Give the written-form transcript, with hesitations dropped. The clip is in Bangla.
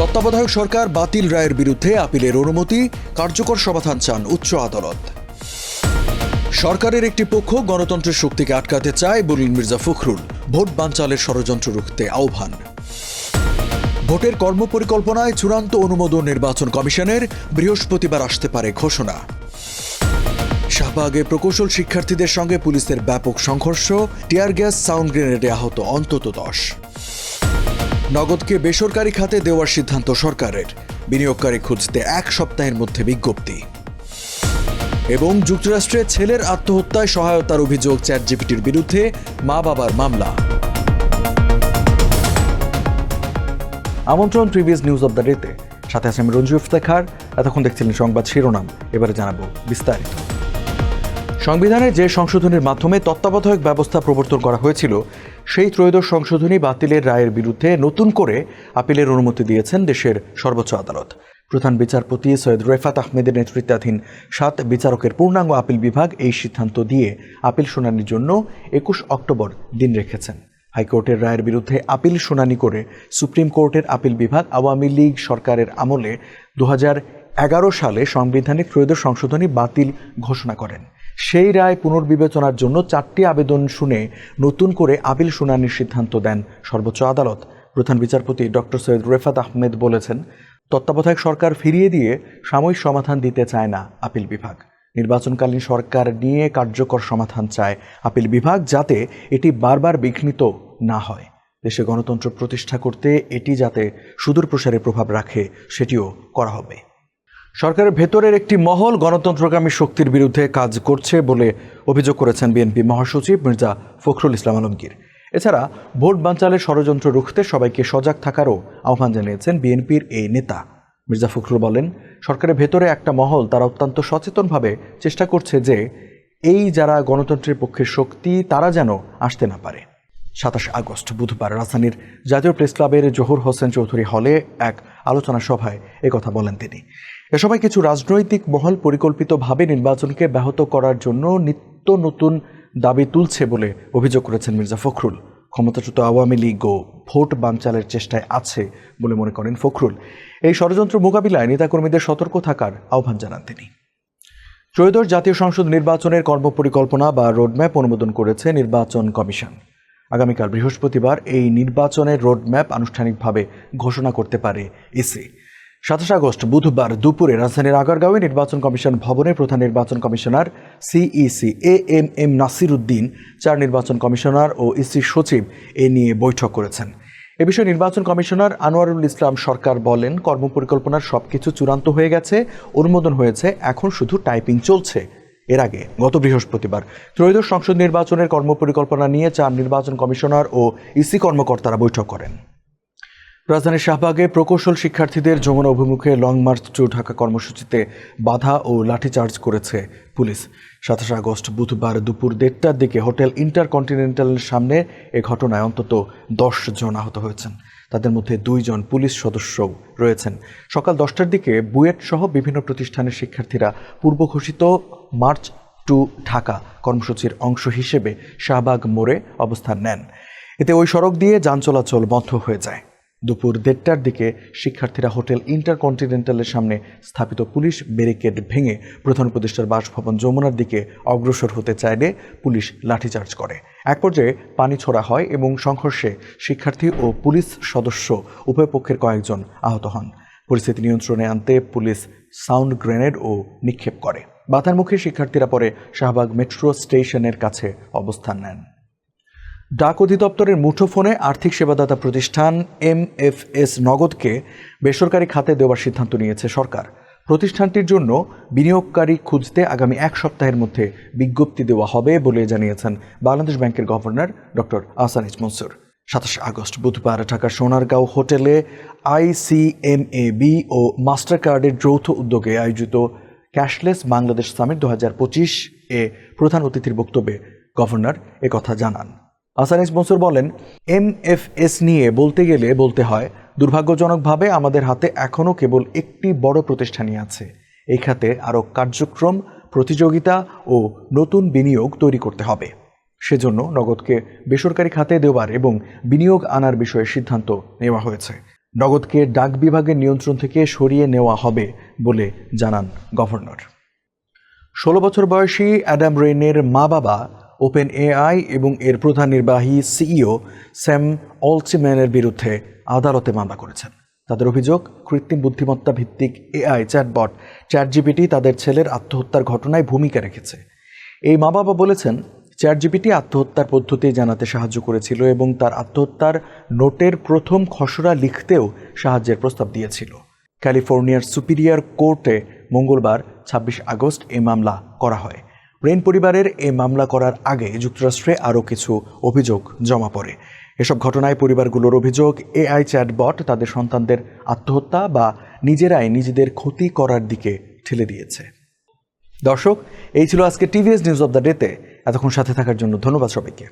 তত্ত্বাবধায়ক সরকার বাতিল রায়ের বিরুদ্ধে আপিলের অনুমতি, কার্যকর সমাধান চান উচ্চ আদালত। সরকারের একটি পক্ষ গণতন্ত্রের শক্তিকে আটকাতে চায় বললেন মির্জা ফখরুল। ভোট বানচালের ষড়যন্ত্র রুখতে আহ্বান। ভোটের কর্মপরিকল্পনায় চূড়ান্ত অনুমোদন নির্বাচন কমিশনের, বৃহস্পতিবার আসতে পারে ঘোষণা। শাহবাগে প্রকৌশল শিক্ষার্থীদের সঙ্গে পুলিশের ব্যাপক সংঘর্ষ, টিয়ার গ্যাস, সাউন্ড গ্রেনেডে আহত অন্তত 10। নগদকে বেসরকারি খাতে দেওয়ার সিদ্ধান্ত সরকারের, বিনিয়োগকারী খুঁজতে 1 সপ্তাহের মধ্যে বিজ্ঞপ্তি। এবং যুক্তরাষ্ট্রে ছেলের আত্মহত্যায় সহায়তার অভিযোগ চ্যাটজিপিটির বিরুদ্ধে মা বাবার মামলা। আমন্ত্রণ প্রিভিয়াস নিউজ অব দ্য ডেতে, সাথে আছে আমি রঞ্জু ইফতেখার। এতক্ষণ দেখছিলেন সংবাদ শিরোনাম, এবারে জানাবো বিস্তারিত। সংবিধানে যে সংশোধনীর মাধ্যমে তত্ত্বাবধায়ক ব্যবস্থা প্রবর্তন করা হয়েছিল, সেই ত্রয়োদশ সংশোধনী বাতিলের রায়ের বিরুদ্ধে নতুন করে আপিলের অনুমতি দিয়েছেন দেশের সর্বোচ্চ আদালত। প্রধান বিচারপতি সৈয়দ রেফাত আহমেদের নেতৃত্বাধীন 7 বিচারকের পূর্ণাঙ্গ আপিল বিভাগ এই সিদ্ধান্ত দিয়ে আপিল শুনানির জন্য 21 অক্টোবর দিন রেখেছেন। হাইকোর্টের রায়ের বিরুদ্ধে আপিল শুনানি করে সুপ্রিম কোর্টের আপিল বিভাগ আওয়ামী লীগ সরকারের আমলে 2011 সালে সাংবিধানিক ত্রয়োদশ সংশোধনী বাতিল ঘোষণা করেন। সেই রায় পুনর্বিবেচনার জন্য 4টি আবেদন শুনে নতুন করে আপিল শুনানির সিদ্ধান্ত দেন সর্বোচ্চ আদালত। প্রধান বিচারপতি ডক্টর সৈয়দ রেফাত আহমেদ বলেছেন, তত্ত্বাবধায়ক সরকার ফিরিয়ে দিয়ে সাময়িক সমাধান দিতে চায় না আপিল বিভাগ। নির্বাচনকালীন সরকার নিয়ে কার্যকর সমাধান চায় আপিল বিভাগ, যাতে এটি বারবার বিঘ্নিত না হয়। দেশে গণতন্ত্র প্রতিষ্ঠা করতে এটি যাতে সুদূর প্রসারে প্রভাব রাখে, সেটিও করা হবে। সরকারের ভেতরের একটি মহল গণতন্ত্রকামী শক্তির বিরুদ্ধে কাজ করছে বলে অভিযোগ করেছেন বিএনপি মহাসচিব মির্জা ফখরুল ইসলাম আলমগীর। এছাড়া ভোট বানচালের ষড়যন্ত্র রুখতে সবাইকে সজাগ থাকারও আহ্বান জানিয়েছেন বিএনপির এই নেতা। মির্জা ফখরুল বলেন, সরকারের ভেতরে একটা মহল তারা অত্যন্ত সচেতনভাবে চেষ্টা করছে যে এই যারা গণতন্ত্রের পক্ষের শক্তি তারা যেন আসতে না পারে। 27 আগস্ট বুধবার রাজধানীর জাতীয় প্রেস ক্লাবের জহুর হোসেন চৌধুরী হলে এক আলোচনা সভায় একথা বলেন তিনি। এ সময় কিছু রাজনৈতিক মহল পরিকল্পিতভাবে নির্বাচনকে ব্যাহত করার জন্য নিত্য নতুন দাবি তুলছে বলে অভিযোগ করেছেন মির্জা ফখরুল। ক্ষমতাচ্যুত আওয়ামী লীগও ভোট বানচালের চেষ্টায় আছে বলে মনে করেন ফখরুল। এই ষড়যন্ত্র মোকাবিলায় নেতাকর্মীদের সতর্ক থাকার আহ্বান জানান তিনি। ত্রয়োদশ জাতীয় সংসদ নির্বাচনের কর্মপরিকল্পনা বা রোডম্যাপ অনুমোদন করেছে নির্বাচন কমিশন। আগামীকাল বৃহস্পতিবার এই নির্বাচনের রোডম্যাপ আনুষ্ঠানিকভাবে ঘোষণা করতে পারে ইসি। 27 আগস্ট বুধবার দুপুরে রাজধানীর আগারগাঁওয়ে নির্বাচন কমিশন ভবনে প্রধান নির্বাচন commissioner CEC AMM Nasir Uddin, 4 নির্বাচন কমিশনার ও ইসি সচিব এ নিয়ে বৈঠক করেছেন। এ বিষয়ে নির্বাচন কমিশনার আনোয়ারুল ইসলাম সরকার বলেন, কর্মপরিকল্পনার সবকিছু চূড়ান্ত হয়ে গেছে, অনুমোদন হয়েছে, এখন শুধু টাইপিং চলছে। এর আগে গত বৃহস্পতিবার ত্রয়োদশ সংসদ নির্বাচনের কর্মপরিকল্পনা নিয়ে 4 নির্বাচন কমিশনার ও ইসি কর্মকর্তারা বৈঠক করেন। রাজধানীর শাহবাগে প্রকৌশল শিক্ষার্থীদের যমুনা অভিমুখে লং মার্চ টু ঢাকা কর্মসূচিতে বাধা ও লাঠিচার্জ করেছে পুলিশ। 27 আগস্ট বুধবার দুপুর 1:30টার দিকে হোটেল ইন্টারকন্টিনেন্টালের সামনে এ ঘটনায় অন্তত 10 জন আহত হয়েছেন। তাদের মধ্যে 2 জন পুলিশ সদস্যও রয়েছেন। সকাল 10টার দিকে বুয়েট সহ বিভিন্ন প্রতিষ্ঠানের শিক্ষার্থীরা পূর্ব ঘোষিত মার্চ টু ঢাকা কর্মসূচির অংশ হিসেবে শাহবাগ মোড়ে অবস্থান নেন। এতে ওই সড়ক দিয়ে যান চলাচল বন্ধ হয়ে যায়। দুপুর 1:30টার দিকে শিক্ষার্থীরা হোটেল ইন্টারকন্টিনেন্টালের সামনে স্থাপিত পুলিশ ব্যারিকেড ভেঙে প্রধান উপদেষ্টার বাসভবন যমুনার দিকে অগ্রসর হতে চাইলে পুলিশ লাঠিচার্জ করে। এক পর্যায়ে পানি ছোড়া হয় এবং সংঘর্ষে শিক্ষার্থী ও পুলিশ সদস্য উভয় পক্ষের কয়েকজন আহত হন। পরিস্থিতি নিয়ন্ত্রণে আনতে পুলিশ সাউন্ড গ্রেনেড ও নিক্ষেপ করে। বাধার মুখে শিক্ষার্থীরা পরে শাহবাগ মেট্রো স্টেশনের কাছে অবস্থান নেন। ডাক অধিদপ্তরের মুঠোফোনে আর্থিক সেবাদাতা প্রতিষ্ঠান এমএফএস নগদকে বেসরকারি খাতে দেওয়ার সিদ্ধান্ত নিয়েছে সরকার। প্রতিষ্ঠানটির জন্য বিনিয়োগকারী খুঁজতে আগামী 1 সপ্তাহের মধ্যে বিজ্ঞপ্তি দেওয়া হবে বলে জানিয়েছেন বাংলাদেশ ব্যাংকের governor doctor Ahsan H Mansur. 27 August বুধবার ঢাকার সোনারগাঁও হোটেলে আইসিএমএবি ও মাস্টার কার্ডের যৌথ উদ্যোগে আয়োজিত ক্যাশলেস বাংলাদেশ সামিট 2025 এ প্রধান অতিথির বক্তব্যে গভর্নর একথা জানান। আহসান এইচ মনসুর বলেন, এমএফএস নিয়ে বলতে গেলে বলতে হয়, দুর্ভাগ্যজনকভাবে আমাদের হাতে এখনও কেবল একটি বড় প্রতিষ্ঠানই আছে। এই খাতে আরও কার্যক্রম, প্রতিযোগিতা ও নতুন বিনিয়োগ তৈরি করতে হবে। সেজন্য নগদকে বেসরকারি খাতে দেওয়ার এবং বিনিয়োগ আনার বিষয়ে সিদ্ধান্ত নেওয়া হয়েছে। নগদকে ডাক বিভাগের নিয়ন্ত্রণ থেকে সরিয়ে নেওয়া হবে বলে জানান গভর্নর। 16 বছর বয়সী অ্যাডাম রেইনের মা বাবা ওপেন এআই এবং এর প্রধান নির্বাহী সিইও স্যাম অল্টম্যানের বিরুদ্ধে আদালতে মামলা করেছেন। তাদের অভিযোগ, কৃত্রিম বুদ্ধিমত্তা ভিত্তিক এআই চ্যাটবট চ্যাটজিপিটি তাদের ছেলের আত্মহত্যার ঘটনায় ভূমিকা রেখেছে। এই মা বাবা বলেছেন, চ্যাটজিপিটি আত্মহত্যার পদ্ধতি জানাতে সাহায্য করেছিল এবং তার আত্মহত্যার নোটের প্রথম খসড়া লিখতেও সাহায্যের প্রস্তাব দিয়েছিল। ক্যালিফোর্নিয়ার সুপিরিয়র কোর্টে মঙ্গলবার 26 আগস্ট এই মামলা করা হয়। রেইন পরিবারের এই মামলা করার আগে যুক্তরাষ্ট্রে আরও কিছু অভিযোগ জমা পড়ে। এসব ঘটনায় পরিবারগুলোর অভিযোগ, এআই চ্যাটবট তাদের সন্তানদের আত্মহত্যা বা নিজেরাই নিজেদের ক্ষতি করার দিকে ঠেলে দিয়েছে। দর্শক, এই ছিল আজকে টিভিএস নিউজ অব দ্য ডেতে। এতক্ষণ সাথে থাকার জন্য ধন্যবাদ সবাইকে।